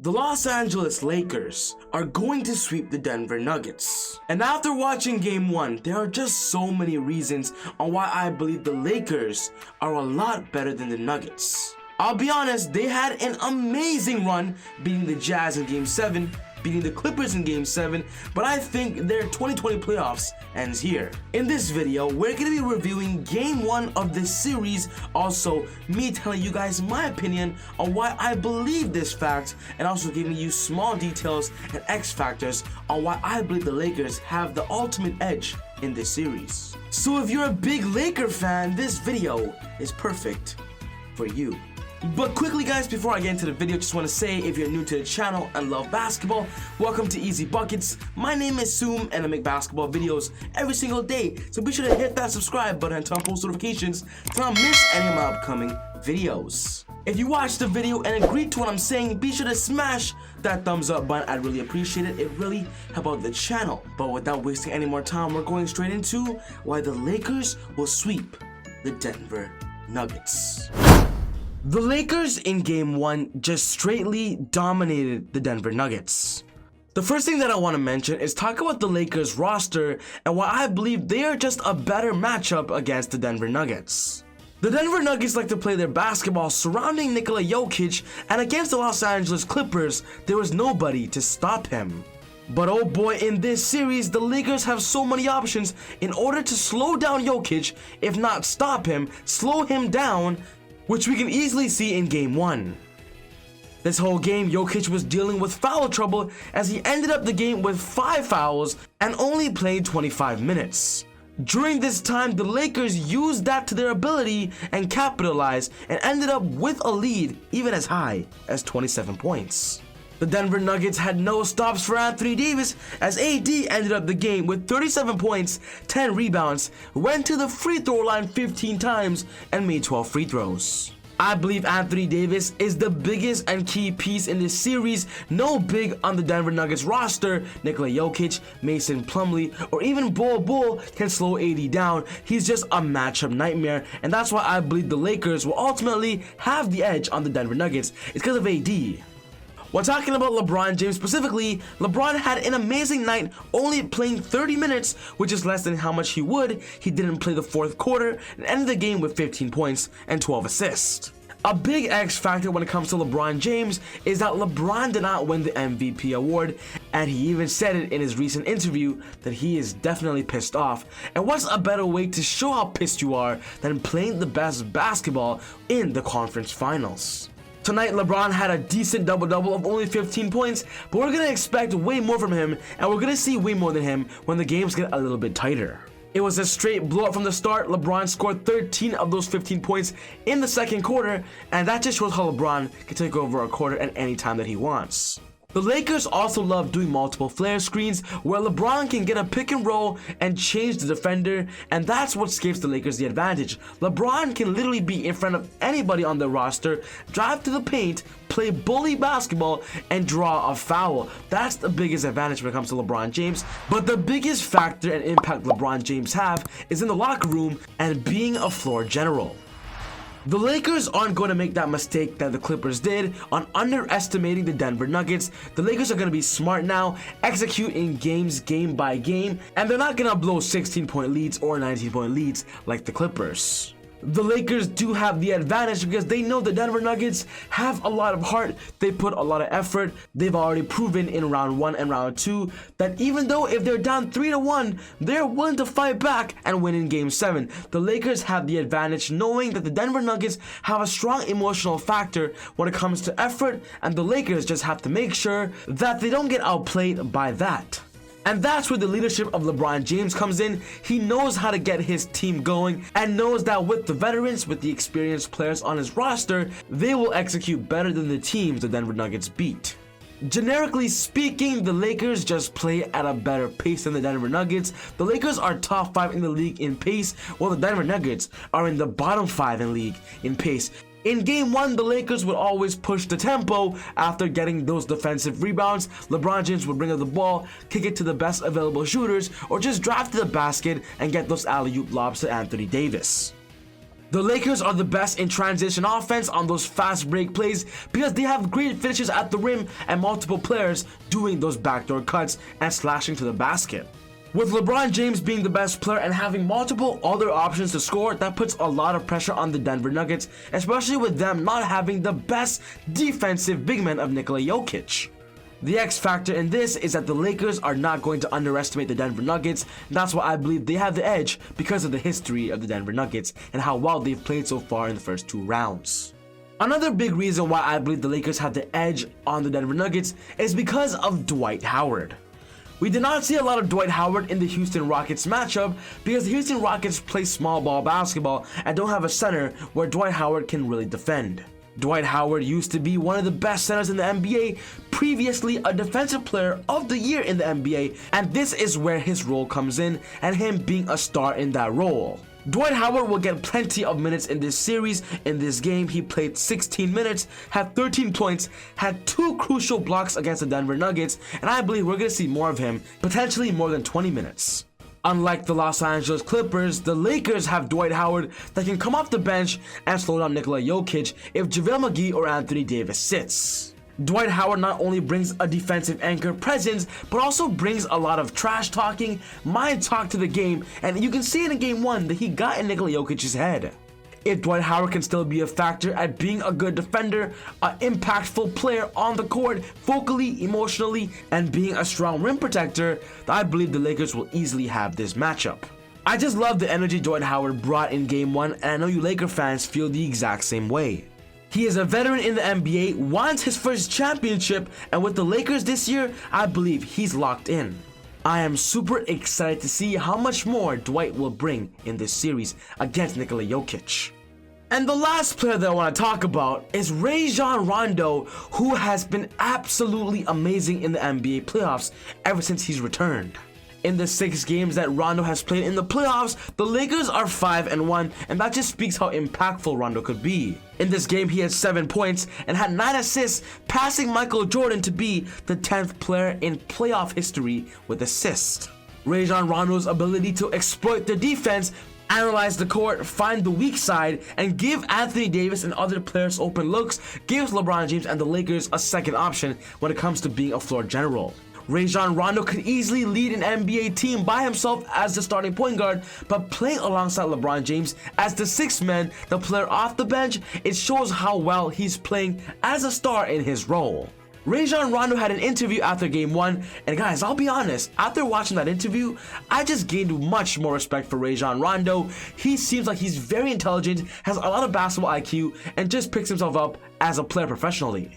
The Los Angeles Lakers are going to sweep the Denver Nuggets. And after watching Game 1, there are just so many reasons on why I believe the Lakers are a lot better than the Nuggets. I'll be honest, they had an amazing run beating the Jazz in Game 7, beating the Clippers in Game 7, but I think their 2020 playoffs ends here. In this video, we're going to be reviewing Game 1 of this series, also me telling you guys my opinion on why I believe this fact, and also giving you small details and X factors on why I believe the Lakers have the ultimate edge in this series. So if you're a big Laker fan, this video is perfect for you. But quickly guys, before I get into the video, just want to say if you're new to the channel and love basketball, welcome to Easy Buckets. My name is Soom and I make basketball videos every single day, so be sure to hit that subscribe button and turn on post notifications to not miss any of my upcoming videos. If you watched the video and agreed to what I'm saying, be sure to smash that thumbs up button. I'd really appreciate it. It really helps out the channel. But without wasting any more time, we're going straight into why the Lakers will sweep the Denver Nuggets. The Lakers in Game 1 just straightly dominated the Denver Nuggets. The first thing that I want to mention is talk about the Lakers roster and why I believe they are just a better matchup against the Denver Nuggets. The Denver Nuggets like to play their basketball surrounding Nikola Jokic, and against the Los Angeles Clippers, there was nobody to stop him. But oh boy, in this series, the Lakers have so many options in order to slow down Jokic, if not stop him, slow him down, which we can easily see in Game 1. This whole game, Jokic was dealing with foul trouble as he ended up the game with 5 fouls and only played 25 minutes. During this time, the Lakers used that to their ability and capitalized and ended up with a lead even as high as 27 points. The Denver Nuggets had no stops for Anthony Davis as AD ended up the game with 37 points, 10 rebounds, went to the free throw line 15 times, and made 12 free throws. I believe Anthony Davis is the biggest and key piece in this series. No big on the Denver Nuggets roster, Nikola Jokic, Mason Plumlee, or even Bol Bol can slow AD down. He's just a matchup nightmare, and that's why I believe the Lakers will ultimately have the edge on the Denver Nuggets. It's because of AD. When talking about LeBron James specifically, LeBron had an amazing night, only playing 30 minutes, which is less than how much he would. He didn't play the fourth quarter and ended the game with 15 points and 12 assists. A big X factor when it comes to LeBron James is that LeBron did not win the MVP award, and he even said it in his recent interview that he is definitely pissed off. And what's a better way to show how pissed you are than playing the best basketball in the conference finals? Tonight, LeBron had a decent double-double of only 15 points, but we're going to expect way more from him, and we're going to see way more than him when the games get a little bit tighter. It was a straight blowout from the start. LeBron scored 13 of those 15 points in the second quarter, and that just shows how LeBron can take over a quarter at any time that he wants. The Lakers also love doing multiple flare screens where LeBron can get a pick and roll and change the defender, and that's what gives the Lakers the advantage. LeBron can literally be in front of anybody on the roster, drive to the paint, play bully basketball, and draw a foul. That's the biggest advantage when it comes to LeBron James. But the biggest factor and impact LeBron James have is in the locker room and being a floor general. The Lakers aren't going to make that mistake that the Clippers did on underestimating the Denver Nuggets. The Lakers are going to be smart now, execute in games game by game, and they're not going to blow 16-point leads or 19-point leads like the Clippers. The Lakers do have the advantage because they know the Denver Nuggets have a lot of heart. They put a lot of effort. They've already proven in round 1 and round 2 that even though if they're down 3-1, they're willing to fight back and win in Game 7. The Lakers have the advantage knowing that the Denver Nuggets have a strong emotional factor when it comes to effort, and the Lakers just have to make sure that they don't get outplayed by that. And that's where the leadership of LeBron James comes in. He knows how to get his team going and knows that with the veterans, with the experienced players on his roster, they will execute better than the teams the Denver Nuggets beat. Generically speaking, the Lakers just play at a better pace than the Denver Nuggets. The Lakers are top 5 in the league in pace, while the Denver Nuggets are in the bottom 5 in league in pace. In Game 1, the Lakers would always push the tempo after getting those defensive rebounds. LeBron James would bring up the ball, kick it to the best available shooters, or just drive to the basket and get those alley-oop lobs to Anthony Davis. The Lakers are the best in transition offense on those fast break plays because they have great finishes at the rim and multiple players doing those backdoor cuts and slashing to the basket. With LeBron James being the best player and having multiple other options to score, that puts a lot of pressure on the Denver Nuggets, especially with them not having the best defensive big man of Nikola Jokic. The X factor in this is that the Lakers are not going to underestimate the Denver Nuggets. That's why I believe they have the edge because of the history of the Denver Nuggets and how well they've played so far in the first 2 rounds. Another big reason why I believe the Lakers have the edge on the Denver Nuggets is because of Dwight Howard. We did not see a lot of Dwight Howard in the Houston Rockets matchup because the Houston Rockets play small ball basketball and don't have a center where Dwight Howard can really defend. Dwight Howard used to be one of the best centers in the NBA, previously a defensive player of the year in the NBA, and this is where his role comes in and him being a star in that role. Dwight Howard will get plenty of minutes in this series. In this game, he played 16 minutes, had 13 points, had 2 crucial blocks against the Denver Nuggets, and I believe we're going to see more of him, potentially more than 20 minutes. Unlike the Los Angeles Clippers, the Lakers have Dwight Howard that can come off the bench and slow down Nikola Jokic if JaVale McGee or Anthony Davis sits. Dwight Howard not only brings a defensive anchor presence, but also brings a lot of trash talking, mind talk to the game, and you can see it in Game 1 that he got in Nikola Jokic's head. If Dwight Howard can still be a factor at being a good defender, an impactful player on the court, vocally, emotionally, and being a strong rim protector, I believe the Lakers will easily have this matchup. I just love the energy Dwight Howard brought in Game 1, and I know you Laker fans feel the exact same way. He is a veteran in the NBA, wants his first championship, and with the Lakers this year, I believe he's locked in. I am super excited to see how much more Dwight will bring in this series against Nikola Jokic. And the last player that I want to talk about is Rajon Rondo, who has been absolutely amazing in the NBA playoffs ever since he's returned. In the 6 games that Rondo has played in the playoffs, the Lakers are 5-1, and that just speaks how impactful Rondo could be. In this game, he had 7 points and had 9 assists, passing Michael Jordan to be the 10th player in playoff history with assists. Rajon Rondo's ability to exploit the defense, analyze the court, find the weak side, and give Anthony Davis and other players open looks gives LeBron James and the Lakers a second option when it comes to being a floor general. Rajon Rondo could easily lead an NBA team by himself as the starting point guard, but playing alongside LeBron James as the 6th man, the player off the bench, it shows how well he's playing as a star in his role. Rajon Rondo had an interview after Game 1, and guys, I'll be honest, after watching that interview, I just gained much more respect for Rajon Rondo. He seems like he's very intelligent, has a lot of basketball IQ, and just picks himself up as a player professionally.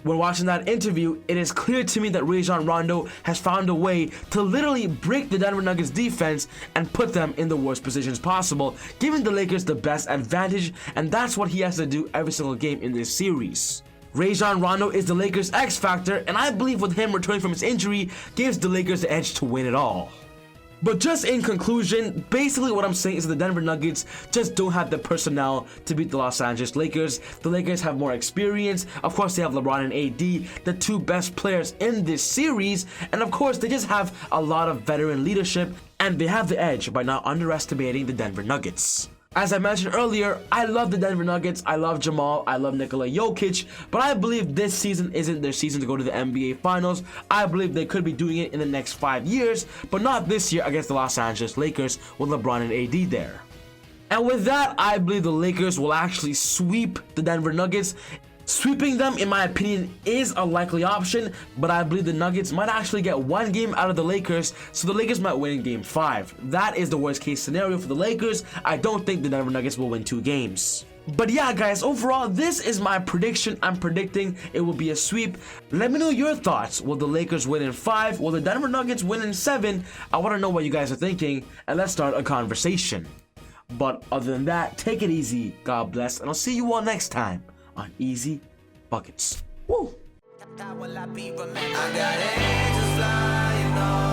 When watching that interview, it is clear to me that Rajon Rondo has found a way to literally break the Denver Nuggets defense and put them in the worst positions possible, giving the Lakers the best advantage, and that's what he has to do every single game in this series. Rajon Rondo is the Lakers' X factor, and I believe with him returning from his injury gives the Lakers the edge to win it all. But just in conclusion, basically what I'm saying is the Denver Nuggets just don't have the personnel to beat the Los Angeles Lakers. The Lakers have more experience. Of course, they have LeBron and AD, the 2 best players in this series. And of course, they just have a lot of veteran leadership, and they have the edge by not underestimating the Denver Nuggets. As I mentioned earlier, I love the Denver Nuggets, I love Jamal, I love Nikola Jokic, but I believe this season isn't their season to go to the NBA Finals. I believe they could be doing it in the next 5 years, but not this year against the Los Angeles Lakers with LeBron and AD there. And with that, I believe the Lakers will actually sweep the Denver Nuggets. Sweeping them, in my opinion, is a likely option, but I believe the Nuggets might actually get 1 game out of the Lakers, so the Lakers might win in Game 5. That is the worst case scenario for the Lakers. I don't think the Denver Nuggets will win 2 games. But yeah, guys, overall, this is my prediction. I'm predicting it will be a sweep. Let me know your thoughts. Will the Lakers win in 5? Will the Denver Nuggets win in 7? I want to know what you guys are thinking, and let's start a conversation. But other than that, take it easy, God bless, and I'll see you all next time on Easy Buckets. Woo! I got angels flying all